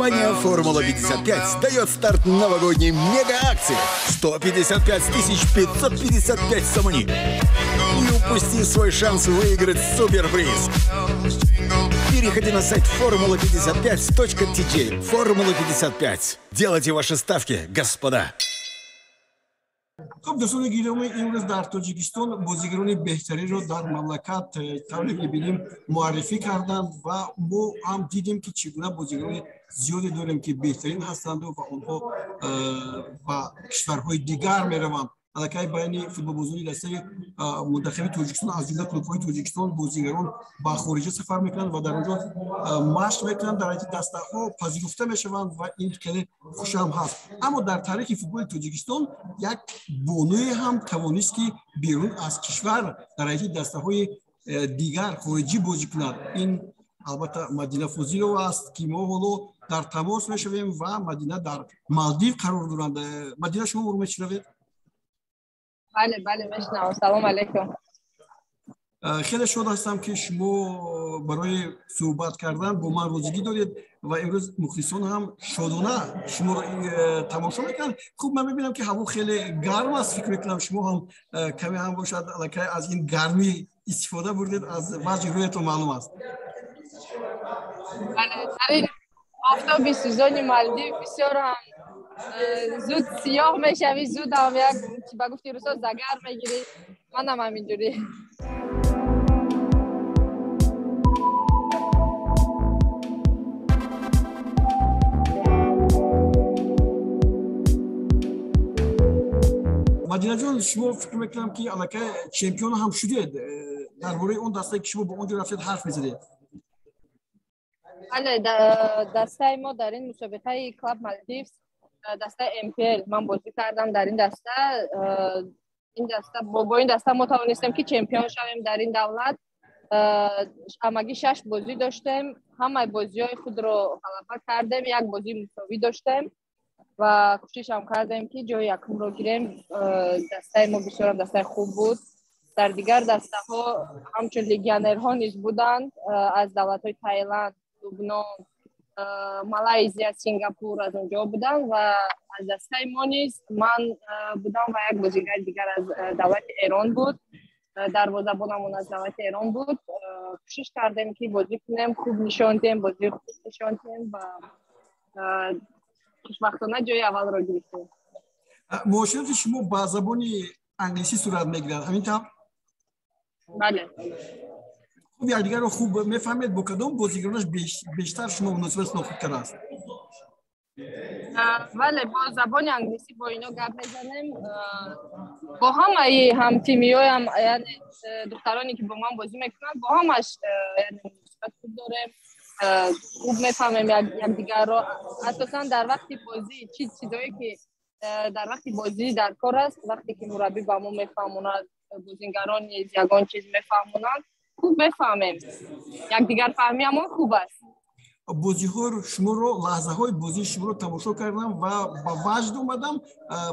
Компания «Формула-55» дает старт новогодней мега-акции. 155 555 «Самани». Не упусти свой шанс выиграть суперприз. Переходи на сайт formula55.tk. «Формула-55». Делайте ваши ставки, господа. خب دوستان گرامی امروز در تاجیکستان بازیگران بهتری رو در مملکت طالب می‌بینیم معرفی کردند و ما هم دیدیم که چگونه بازیگران زیادی داریم که بهترین هستند و اونها با کشورهای دیگر میروند. علاقه بین فوتبال بازی دسته منتخب تاجیکستان از جمله کلوب‌های تاجیکستان بازیگران با خارج سفر میکنند و در اونجا مشق میکنند، در حیات دسته‌ها پذیرفته میشوند و این خیلی خوش هم هست. اما در تاریخ فوتبال تاجیکستان یک بانوی هم توانست که بیرون از کشور در حیات دسته‌های دیگر خارجی بازی کند. این البته مدینه فوزیلو است که ما حالا در تماس میشویم و مدینه در مالدیو قرار دارند. مدینه شما رو میشنوید؟ بله میشنوم. سلام علیکم. خیلی شاد هستم که شما برای صحبت کردن با من روزگی دارید و امروز مخلصان هم شادانه شما رو تماشا میکنن. خوب من میبینم که هوا خیلی گرم است. فکر میکنم شما هم کمی هم باشد علاقه از این گرمی استفاده بردید، از وجه رویتون معلوم است. بله، در این آفتابی سوزان مالدیو بسیار هم زود سیاه میشوی، زود هم یک با گفتی روزا زگر میگیری. من هم همینجوری. مدینه جان، شما فکر میکنم که علاقه چمپیون هم شدید. درباره اون دسته که شما با اونجا رفتید حرف میزدید. بله، دسته ما در این مسابقه کلاب مالدیوز دسته MPL من بازی کردم. در این دسته با این دسته ما توانستیم که چمپیون شویم. در این دولت همگی 6 بازی داشتیم، همه بازی های خود رو غلبه کردیم. یک بازی مساوی داشتیم و کوشش هم کردیم که جای یکم رو گیریم. دسته ما بسیار دسته خوب بود. در دیگر دسته ها همچون لیگیانر ها نیز بودند از دولت های تایلند، لبنان، مالایزیا، سینگاپور از اونجا بودن و از دسته ما نیز من بودم و یک بازیگر دیگر از دولت ایران بود. دروازه‌بانمون از دولت ایران بود. کوشش کردیم که بازی کنیم، خوب نشان دهیم، بازی خوب نشان دهیم و خوشبختانه جای اول را گرفتیم. معاشرت شما با زبان انگلیسی صورت میگیرد، همینطور؟ بله. خوب یکدیگر رو خوب میفهمید؟ با کدام بازیگرانش بیشتر شما مناسبت ناخودتر است؟ بله، با زبان انگلیسی با اینا گپ میزنیم. با هم تیمیای هم یعنی دخترانی که با من بازی میکنن با همش یعنی مناسبت خوب داریم، خوب میفهمیم یکدیگر رو. اساسا در وقتی بازی چیزایی که در وقتی بازی در کار است، وقتی که مربی با ما میفهموند، بازیگران نیز یگان چیز میفهمونند، خوب بفهمیم. یکدیگر فهمی هم خوب است. بازی‌ها رو شما رو لحظه های بازی شما رو تماشا کردم و با وجد اومدم.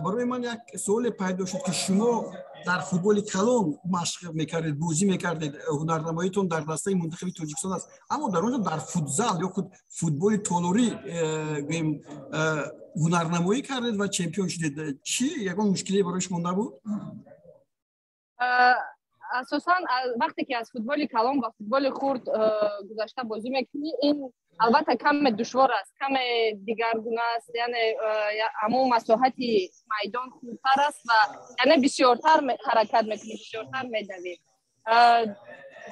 برای من یک سوال پیدا شد که شما در فوتبال کلان مشق میکردید، بازی میکردید، هنرنماییتون در دسته منتخب تاجیکستان است، اما در اونجا در فوتزال یا خود فوتبال تالوری هنرنمایی کردید و چمپیون شدید. چی یگان مشکلی برای شما نبود؟ اساسا وقتی که از فوتبال کلان با فوتبال خرد گذشته بازی میکنی، این البته کم دشوار است، کم دیگرگونه است، یعنی همون مساحت میدان خوبتر است و یعنی بسیارتر حرکت میکنی، بسیارتر میدوی.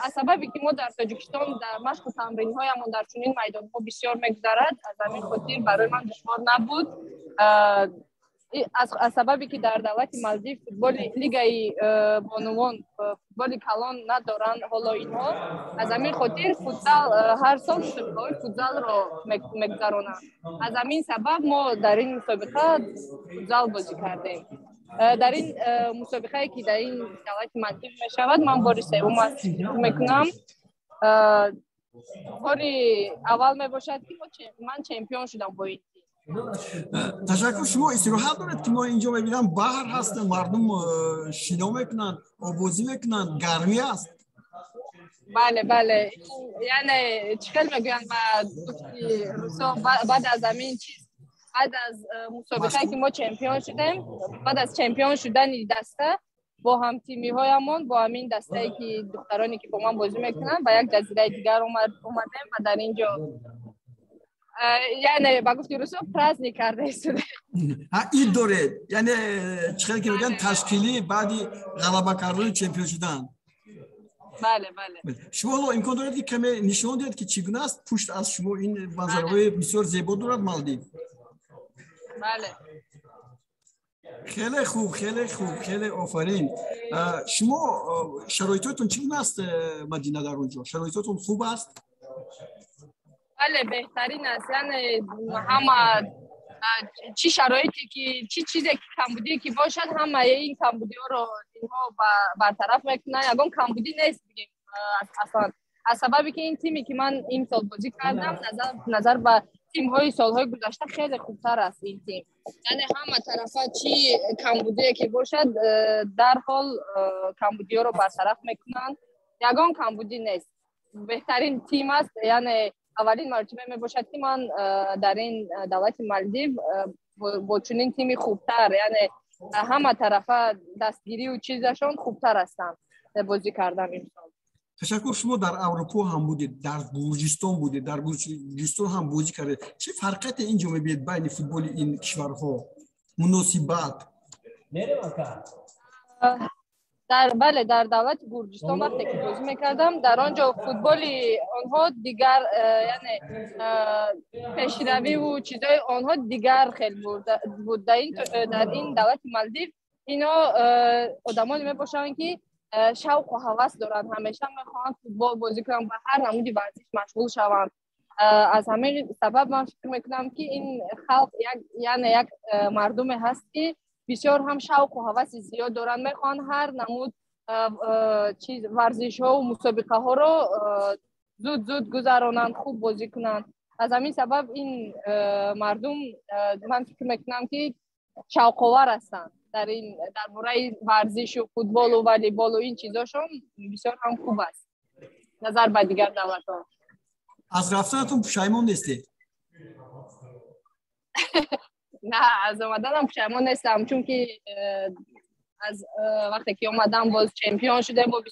از سببی که ما در تاجیکستان در مشق و تمرین هایمون در چنین میدان ها بسیار میگذرد، از همین خاطر برای من دشوار نبود. از سببی که در دولت مالدیو فوتبال لیگ بانوان فوتبال کلان ندارن حالا اینها، از همین خاطر فوتبال هر سال مسابقه فوتبال رو میگذرونن. از همین سبب ما در این مسابقه فوتبال بازی کردیم. در این مسابقه که در این دولت مالدیو میشود من بار سوم است میکنم. باری اول میباشد که من چمپیون شدم با این. تشکر. شما استراحت دارید که ما اینجا ببینم بحر هست، مردم شنا میکنن، آبازی میکنن، گرمی است. بله یعنی چکل میگوین با گفتی روسو بعد از همین چیز بعد از مسابقه که ما چمپیون شدیم بعد از چمپیون شدن دسته با هم تیمی هایمون با همین دسته ای که دخترانی که با من بازی میکنن و یک جزیره دیگر اومدیم و در اینجا یعنی با گفتی روسو پرازنیک کرده استوده این دوره یعنی چقدر که میگن تشکیلی بعدی غلبه کردن چمپیون شدن. بله شما حالا امکان دارد که کمی نشان دهید که چگونه است پشت از شما این منظرهای بسیار زیبا دارد مالدیو. بله خیلی آفرین. شما شرایطتون چگونه است مدینه در اونجا؟ شرایطتون خوب است؟ بله بهترین است یعنی همه چی شرایطی که چی چیزی که کمبودی که باشد همه این کمبودی ها رو اینها برطرف میکنن. یگان کمبودی نیست بگیم اصلا از سببی که این تیمی که من این سال بازی کردم نظر به تیم های سالهای گذشته خیلی خوبتر است این تیم. یعنی همه طرفا چی کمبودی که باشد در حال کمبودی ها رو برطرف میکنن. یگان کمبودی نیست، بهترین تیم است. یعنی اولین مرتبه می باشد که من در این دولت مالدیو با چنین تیمی خوبتر یعنی همه طرفا دستگیری و چیزشون خوبتر هستن بازی کردن این سال. تشکر. شما در اروپا هم بودید، در گرجستان بودید، در گرجستان هم بازی کردید. چه فرقیت اینجا میبینید بین فوتبال این کشورها؟ مناسبت در دولت گرجستان وقتی که بازی میکردم در آنجا فوتبال آنها دیگر یعنی پیشروی و چیزای آنها دیگر خیلی بود. در این دولت مالدیو اینا آدمانی میباشند که شوق و هوس دارن، همیشه میخوان فوتبال بازی کنن و هر نمودی ورزش مشغول شوند. از همین سبب من فکر میکنم که این خلق یک مردم هست که بسیار هم شوق و هوس زیاد دارن، میخوان هر نمود چیز ورزش ها و مسابقه ها رو زود گذرانند، خوب بازی کنند. از همین سبب این مردم من فکر میکنم که شوق‌آور هستند در مورد ورزش و فوتبال و والیبال و این چیزاشون بسیار هم خوب است نظر به دیگر دولت‌ها. از رفتنتون پشیمان نیستید؟ نه از اومدنم پشیمان نیستم، چون که از وقتی که اومدم باز چمپیون شدم و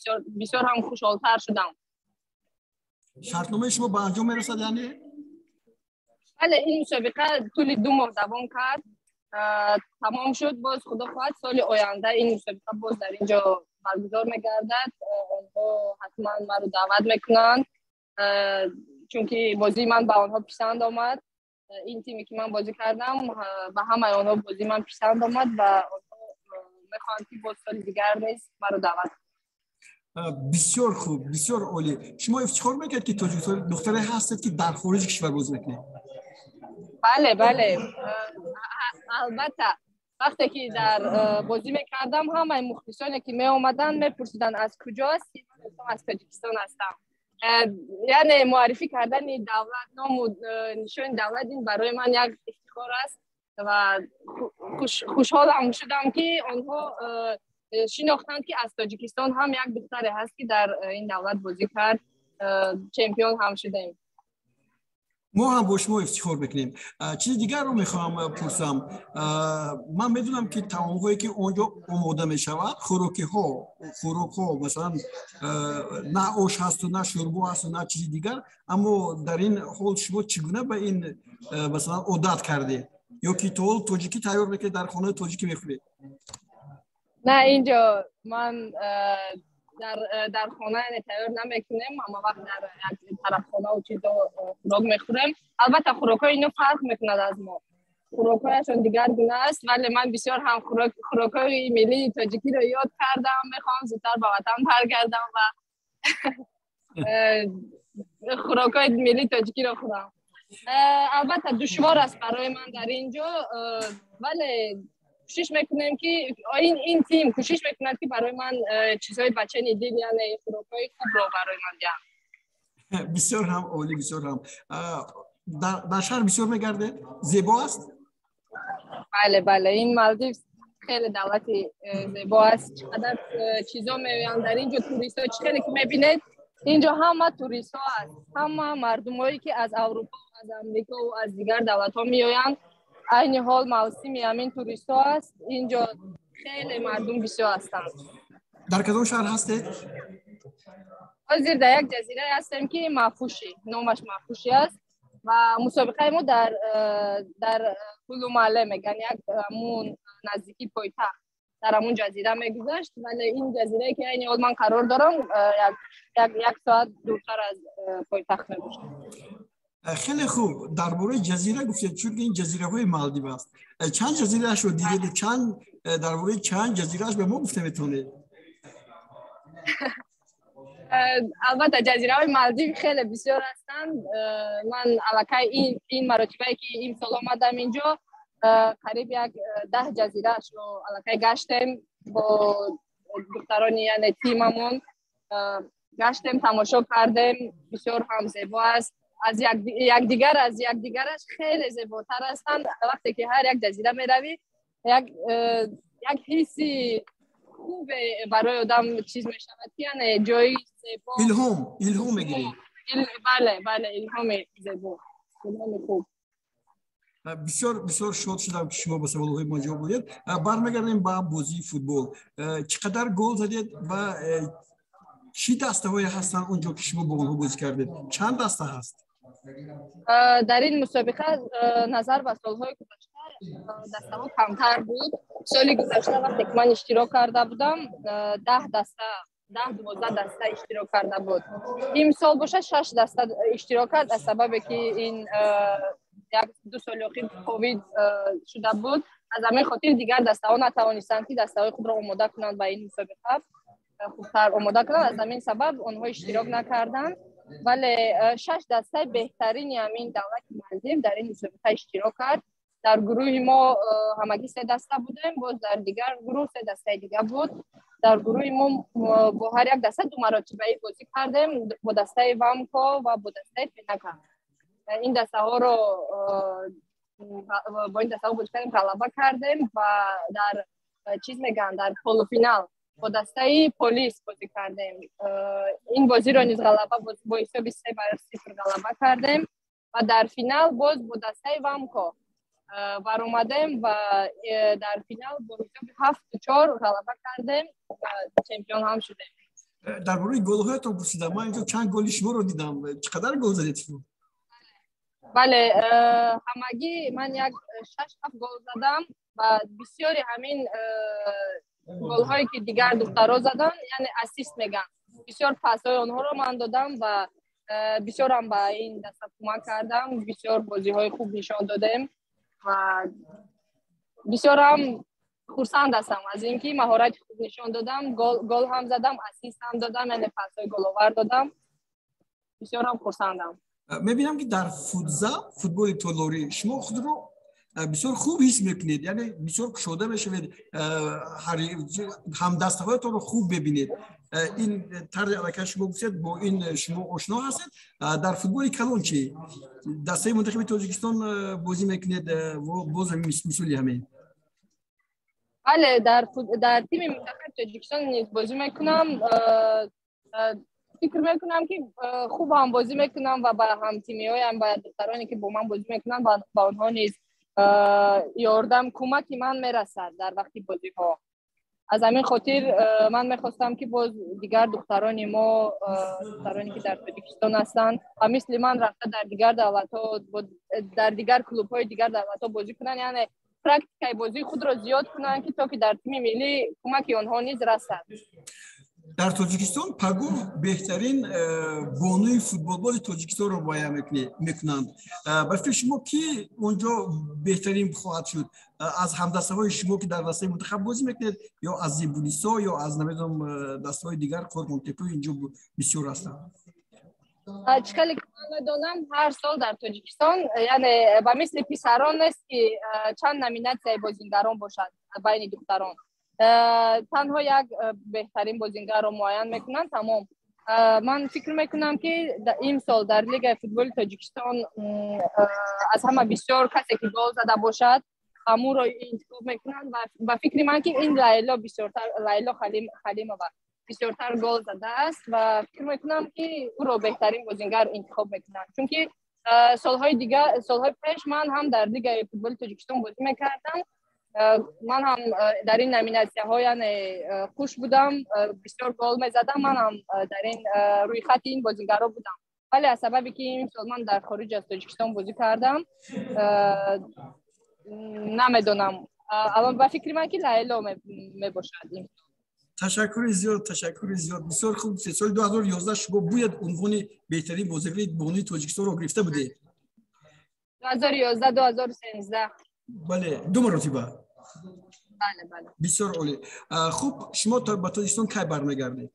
بسیار هم خوشحال‌تر شدم. شرطنامه شما به انجام میرسد یعنی؟ بله این مسابقه طول 2 ماه دوام کرد، تمام شد. باز خدا خواهد سال آینده این مسابقه باز در اینجا برگزار میگردد. آنها حتما من رو دعوت میکنند چون که بازی من به آنها پسند آمد. این تیمی که من بازی کردم به همه آنها بازی من پسند آمد و آنها میخوان که باز سال دیگر نیست من رو دعوت. بسیار خوب، بسیار عالی. شما افتخار میکنید که دختره هستید که در خارج کشور بازی میکنید؟ بله البته وقتی که در بازی میکردم همه مخلصانی که می اومدن میپرسیدن از کجا هستی؟ من از تاجیکستان هستم. یعنی معرفی کردن دولت نام و نشان دولت این برای من یک افتخار است و خوشحالم شدم که آنها شناختند که از تاجیکستان هم یک دختر هست که در این دولت بازی کرد، چمپیون هم شدیم. ما هم با شما افتخار بکنیم. چیز دیگر رو میخوام پرسم. من میدونم که طعام‌هایی که اونجا آماده میشود خوراک ها مثلا نه آش هست و نه شوربه هست و نه چیز دیگر، اما در این حال شما چگونه به این مثلا عادت کرده یا که تاجیکی تیار میکنید در خانه تاجیکی میخورید؟ نه اینجا من در خانه تیار نمیکنیم، اما وقت در یک طرف خانه و چیزا خوراک میخوریم. البته خوراکای اینو فرق میکند از ما، خوراکایشون دیگر گونه است، ولی من بسیار هم خوراکای ملی تاجیکی رو یاد کردم. میخوام زودتر به وطن برگردم و خوراکای ملی تاجیکی رو خورم. البته دشوار است برای من در اینجا، ولی کوشش میکنم که این تیم کوشش میکند که برای من چیزهای بچه نیدیل یعنی خوراکای خوب رو برای من دهند. بسیار هم عالی، بسیار هم. در شهر بسیار میگرده؟ زیبا است؟ بله این مالدیو خیلی دولت زیبا است. چقدر چیزا میبینن در اینجا توریست ها خیلی که میبینید اینجا همه توریست ها هست، همه مردم هایی که از اروپا و از امریکا و از دیگر دولت ها می آیند. این حال موسمی همین توریست ها است. اینجا خیلی مردم بسیار هستند. در کدام شهر هستید؟ حاضر در یک جزیره هستیم که مفوشی، نامش مفوشی است و مسابقه ما در کلو محله میگن، یک همون نزدیکی پایتخت در همون جزیره میگذشت، ولی این جزیره که این حال من قرار دارم یک ساعت دورتر از پایتخت میباشه. خیلی خوب. درباره جزیره گفتید، چون این جزیره های مالدیو است. چند جزیره شو دیدید؟ درباره چند جزیره به ما گفته میتونید؟ البته جزیره های مالدیو خیلی بسیار هستند. من الکی این مرتبه که این سال آمدم اینجا قریب یک 10 جزیره رو الکی گشتیم با دختران یعنی تیممون، گشتیم تماشا کردیم. بسیار هم زیبا است، از یکدیگرش خیلی زیباتر هستند. وقتی که هر یک جزیره میروی یک حسی خوب برای آدم چیز میشود، یعنی جایی زیبا، الهام میگیری. بله الهام زیبا، الهام خوب. بسیار بسیار شاد شدم که شما با سوالهای ما جواب دادید. برمیگردیم با بازی فوتبال. چقدر گل زدید و چی دسته‌هایی هستن اونجا که شما با اونها بازی کردید؟ چند دسته هست؟ در این مسابقه نظر به سالهای گذشته دسته ها کمتر بود. سالی گذشته وقتی که من اشتراک کرده بودم 12 دسته اشتراک کرده بود. این سال باشه 6 دسته اشتراک کرد، از سبب که این یک دو سال اخیر کووید شده بود. از همین خاطر دیگر دسته ها نتوانستند که دسته های خود را آماده کنند و این مسابقه خوبتر آماده کنند. از همین سبب آنها اشتراک نکردند، ولی 6 دسته بهترین همین دولت مالدیو در این مسابقه اشتراک کرد. در گروه ما همگی 3 دسته بودیم، باز در دیگر گروه 3 دسته دیگه بود. در گروه ما با هر یک دسته 2 مرتبه بازی کردیم، با دسته وامکو و با دسته فینکا. این دسته ها رو با این دسته ها بازی کردیم، غلبه کردیم و در در پولو فینال با دسته پلیس بازی کردیم. این بازی رو نیز غلبه با حساب 3-0 غلبه کردیم و در فینال باز با دسته وامکو بر اومدیم و در فینال با حساب 7-4 غلبه کردیم و چمپیون هم شدیم. درباره گل‌هایتون پرسیدم. من اینجا چند گل شما رو دیدم. چقدر گل زدید شما؟ بله، همگی من 6-7 گل زدم و بسیاری همین گل هایی که دیگر دخترها زدن یعنی اسیست میگن. بسیار پاس های اونها رو من دادم و بسیار هم با این دسته کمک کردم. بسیار بازی های خوب نشان دادیم و بسیار هم خرسند هستم از اینکه مهارت خوب نشان دادم. گل هم زدم، اسیست هم دادم، یعنی پاس های گل آور دادم. بسیار هم خرسندم. میبینم که در فوتبال تولوری شما خود رو بسیار خوب حس میکنید، یعنی بسیار کشوده میشوید، هم دستهایتون رو خوب ببینید. این طرز علاقه شما گفتید با این شما آشنا هستید. در فوتبال کلان چی؟ دسته منتخب تاجیکستان بازی میکنید و باز مسئولی همین؟ بله، در تیم منتخب تاجیکستان نیز بازی میکنم. فکر میکنم که خوب هم بازی میکنم و با هم تیمی هایم با دخترانی که با من بازی میکنن با آنها نیز یاردم کمکی من میرسد در وقتی بازی ها. از همین خاطر من میخواستم که باز دیگر دخترانی ما، دخترانی که در تاجیکستان هستند و مثل من رفته در دیگر دولت ها، در دیگر کلوب های دیگر دولت ها بازی کنن، یعنی پرکتیکای بازی خود را زیاد کنن که تا که در تیم ملی کمکی آنها نیز رسد. در تاجیکستان پاگو بهترین بانوی فوتبال تاجیکستان رو باید میکنند. برای شما کی اونجا بهترین خواهد شد؟ از همدسته های شما که در دسته منتخب بازی میکنید یا از زیبونیسا یا از نمیدونم دسته های دیگر کورمونتپو اینجا بسیار هستند؟ چکلی که من دانم هر سال در تاجیکستان یعنی با مثل پسران است که چند نامیناسیون بازیگران باشد بین دختران. تنها یک بهترین بازیگر رو معین میکنن تمام. من فکر میکنم که این سال در لیگ فوتبال تاجیکستان از همه بسیار کسی که گل زده باشد همون رو انتخاب میکنن و فکر من که این لیلا بسیارتر لیلا خلیمova بسیارتر گل زده است و فکر میکنم که او را بهترین بازیگر انتخاب میکنند، چون که سالهای پیش من هم در لیگ فوتبال تاجیکستان بازی میکردم. من هم در این نامیناسیون ها یعنی خوش بودم، بسیار گل میزدم. من هم در این روی خط این بازیگرا بودم، ولی از سببی که این سال من در خارج از تاجیکستان بازی کردم نمیدونم الان با فکر من که لیلا می باشد. تشکر زیاد بسیار خوب. سال 2011 شما باید عنوان بهترین بازیگر بانی تاجیکستان رو گرفته بودید. 2011 2013 بله، 2 مرتبه. بله بسیار عالی. خوب، شما تا به تاجیکستان کی برمیگردید؟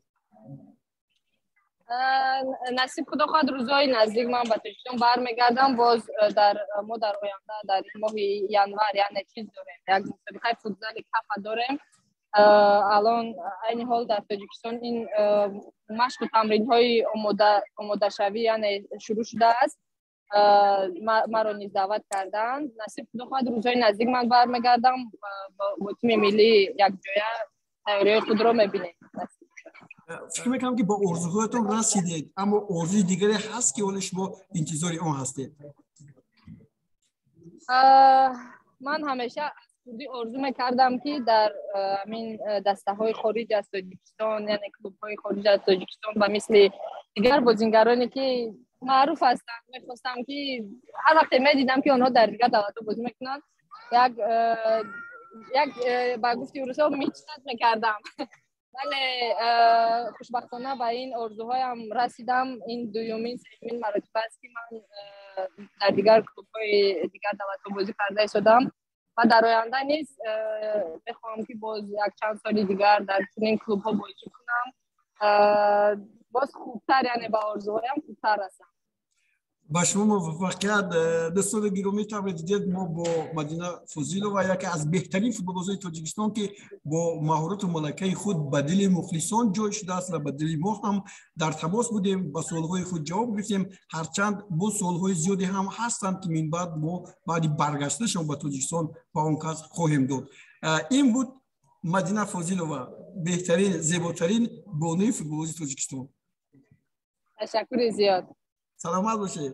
نصیب خدا خواهد روزهای نزدیک من به تاجیکستان برمیگردم. باز ما در آینده در ماه ینور یعنی چیز داریم، یک مسابقه فوتبال کاف داریم. الان این حال در تاجیکستان این مشق و تمرین های آماده شوی یعنی شروع شده است. ما رو نیز دعوت کردند. نصیب خدا خواهد روزهای نزدیک من برمیگردم با تیم ملی یک جای تیاری خود رو میبینیم. فکر میکنم که با آرزوهایتون رسیدید، اما آرزوی دیگری هست که شما انتظار آن هستید. من همیشه آرزو میکردم که در همین دسته های خارج از تاجیکستان یعنی کلوب های خارج از تاجیکستان و مثل دیگر بازیگرانی که معروف هستند میخواستم که هر وقت میدیدم که آنها در دیگر دولت بازی میکنند یک با گفتی روسا میچنت میکردم. ولی خوشبختانه به این آرزوهایم رسیدم. این دومین سومین مرتبه است که من در دیگر کلوب های دیگر دولت بازی کرده شدم و در آینده نیز بخواهم که باز یک چند سال دیگر در چنین کلوب ها بازی کنم، باز خوبتر یعنی به آرزوهایم خوبتر رسم. با شما موفقیت. دوستان گرامی، تبریک دیدید. ما با مدینه فضیلووا یکی از بهترین فوتبالبازان تاجیکستان که با مهارت و ملکه خود به دل مخلصان جای شده است و به دل ما هم در تماس بودیم، با سوالهای خود جواب گرفتیم. هرچند با سوالهای زیادی هم هستند که من بعد ما بعد برگشتنشان به تاجیکستان با اون کس خواهیم داد. این بود مدینه فضیلووا، بهترین زیباترین بانوی فوتبالبازی تاجیکستان. تشکر زیاد. سلامت باشید.